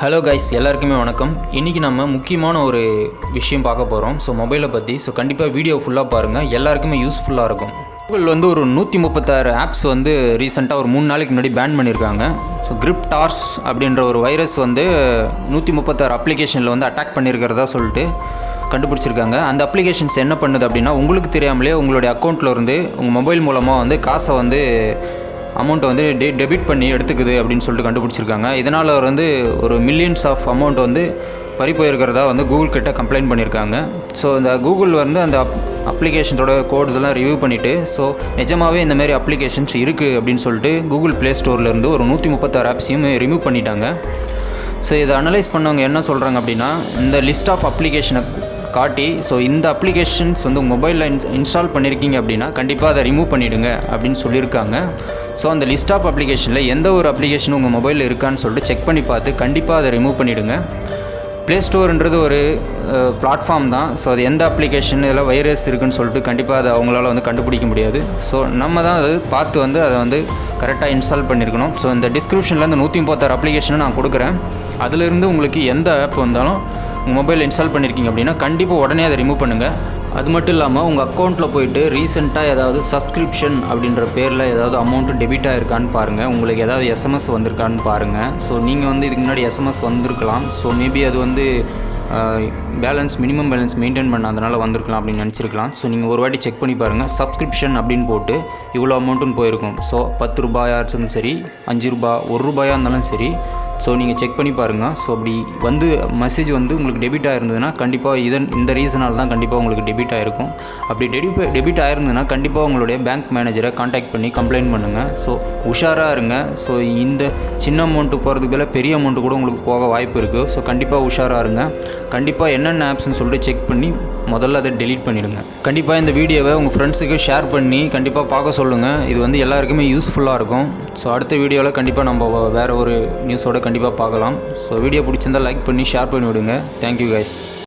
Hello guys, எல்லாருக்குமே வணக்கம். இன்றைக்கி நம்ம முக்கியமான ஒரு விஷயம் பார்க்க போகிறோம். ஸோ மொபைலை பற்றி. ஸோ கண்டிப்பாக வீடியோ ஃபுல்லாக பாருங்கள், எல்லாருக்குமே யூஸ்ஃபுல்லாக இருக்கும். கூகுள் வந்து ஒரு 136 ஆப்ஸ் வந்து ரீசெண்டாக ஒரு 3 நாளைக்கு முன்னாடி பேன் பண்ணியிருக்காங்க. ஸோ கிரிப் டார்ஸ் அப்படின்ற ஒரு வைரஸ் வந்து 136 அப்ளிகேஷனில் வந்து அட்டாக் பண்ணியிருக்கிறதா சொல்லிட்டு கண்டுபிடிச்சிருக்காங்க. அந்த அப்ளிகேஷன்ஸ் என்ன பண்ணுது அப்படின்னா, உங்களுக்கு தெரியாமலே உங்களுடைய அக்கௌண்ட்டில் இருந்து உங்கள் மொபைல் மூலமாக வந்து காசை வந்து அமௌண்ட்டை வந்து டெபிட் பண்ணி எடுத்துக்குது அப்படின்னு சொல்லிட்டு கண்டுபிடிச்சிருக்காங்க. இதனால் வந்து ஒரு மில்லியன்ஸ் ஆஃப் அமௌண்ட் வந்து பறி போயிருக்கிறதா வந்து கூகுள் கிட்ட கம்ப்ளைண்ட் பண்ணியிருக்காங்க. ஸோ இந்த கூகுள் வந்து அந்த அப்ளிகேஷனோட கோட்ஸ் எல்லாம் ரிவ்யூ பண்ணிவிட்டு, ஸோ நிஜமாகவே இந்தமாரி அப்ளிகேஷன்ஸ் இருக்குது அப்படின்னு சொல்லிட்டு கூகுள் ப்ளே ஸ்டோர்லேருந்து ஒரு 136 ஆப்ஸையும் ரிமூவ் பண்ணிட்டாங்க. ஸோ இதை அனலைஸ் பண்ணவங்க என்ன சொல்கிறாங்க அப்படின்னா, இந்த லிஸ்ட் ஆஃப் அப்ளிகேஷனை காட்டி, ஸோ இந்த அப்ளிகேஷன்ஸ் வந்து உங்கள் மொபைலில் இன்ஸ்டால் பண்ணியிருக்கீங்க அப்படின்னா கண்டிப்பாக அதை ரிமூவ் பண்ணிவிடுங்க அப்படின்னு சொல்லியிருக்காங்க. ஸோ அந்த லிஸ்ட் ஆஃப் அப்ளிகேஷனில் எந்த ஒரு அப்ளிகேஷனும் உங்கள் மொபைலில் இருக்கான்னு சொல்லிட்டு செக் பண்ணி பார்த்து கண்டிப்பாக அதை ரிமூவ் பண்ணிவிடுங்க. ப்ளே ஸ்டோர்ன்றது ஒரு பிளாட்ஃபார்ம் தான். ஸோ அது எந்த அப்ளிகேஷன் இதில் வைரஸ் இருக்குதுன்னு சொல்லிட்டு கண்டிப்பாக அதை அவங்களால வந்து கண்டுபிடிக்க முடியாது. ஸோ நம்ம தான் அது பார்த்து வந்து அதை வந்து கரெக்டாக இன்ஸ்டால் பண்ணியிருக்கணும். ஸோ இந்த டிஸ்கிரிப்ஷனில் இந்த 136 அப்ளிகேஷனை நான் கொடுக்குறேன். அதிலிருந்து உங்களுக்கு எந்த ஆப் வந்தாலும் உங்கள் மொபைலில் இன்ஸ்டால் பண்ணியிருக்கீங்க அப்படின்னா கண்டிப்பாக உடனே அதை ரிமூவ் பண்ணுங்கள். அது மட்டும் இல்லாமல் உங்கள் அக்கௌண்ட்டில் போய்ட்டு ரீசெண்டாக ஏதாவது சப்ஸ்கிரிப்ஷன் அப்படின்ற பேரில் ஏதாவது அமௌண்ட்டு டெபிட் ஆகிருக்கான்னு பாருங்கள். உங்களுக்கு ஏதாவது எஸ்எம்எஸ் வந்திருக்கான்னு பாருங்கள். ஸோ நீங்கள் வந்து இதுக்கு முன்னாடி எஸ்எம்எஸ் வந்திருக்கலாம். ஸோ மேபி அது வந்து மினிமம் பேலன்ஸ் மெயின்டைன் பண்ணாதனால வந்திருக்கலாம் அப்படின்னு நினச்சிருக்கலாம். ஸோ நீங்கள் ஒரு வாட்டி செக் பண்ணி பாருங்கள். சப்ஸ்கிரிப்ஷன் அப்படின்னு போட்டு இவ்வளோ அமௌண்ட்டுன்னு போயிருக்கும். ஸோ 10 ரூபாயாக இருந்தாலும் சரி, 5 ரூபா, 1 ரூபாயாக இருந்தாலும் சரி, ஸோ நீங்கள் செக் பண்ணி பாருங்கள். ஸோ அப்படி வந்து மெசேஜ் வந்து உங்களுக்கு டெபிட் ஆகிருந்ததுன்னா கண்டிப்பாக இந்த ரீசனால் தான் கண்டிப்பாக உங்களுக்கு டெபிட் ஆகிருக்கும். அப்படி டெபிட் ஆகிருந்ததுன்னா கண்டிப்பாக உங்களுடைய பேங்க் மேனேஜரை காண்டாக்ட் பண்ணி கம்ப்ளைண்ட் பண்ணுங்கள். ஸோ உஷாராக இருங்க. ஸோ இந்த சின்ன அமௌண்ட்டு போகிறதுக்கு பதிலாக பெரிய அமௌண்ட்டு கூட உங்களுக்கு போக வாய்ப்பு இருக்குது. ஸோ கண்டிப்பாக உஷாராக இருங்க. கண்டிப்பாக என்னென்ன ஆப்ஸ்ன்னு சொல்லிட்டு செக் பண்ணி முதல்ல அதை டெலீட் பண்ணிவிடுங்க. கண்டிப்பாக இந்த வீடியோவை உங்கள் ஃப்ரெண்ட்ஸுக்கு ஷேர் பண்ணி கண்டிப்பாக பார்க்க சொல்லுங்கள். இது வந்து எல்லாருக்குமே யூஸ்ஃபுல்லாக இருக்கும். ஸோ அடுத்த வீடியோவில் கண்டிப்பாக நம்ம வேறு ஒரு நியூஸோட கண்டிப்பாக பார்க்கலாம். ஸோ வீடியோ பிடிச்சிருந்தால் லைக் பண்ணி ஷேர் பண்ணி விடுங்க. Thank you guys.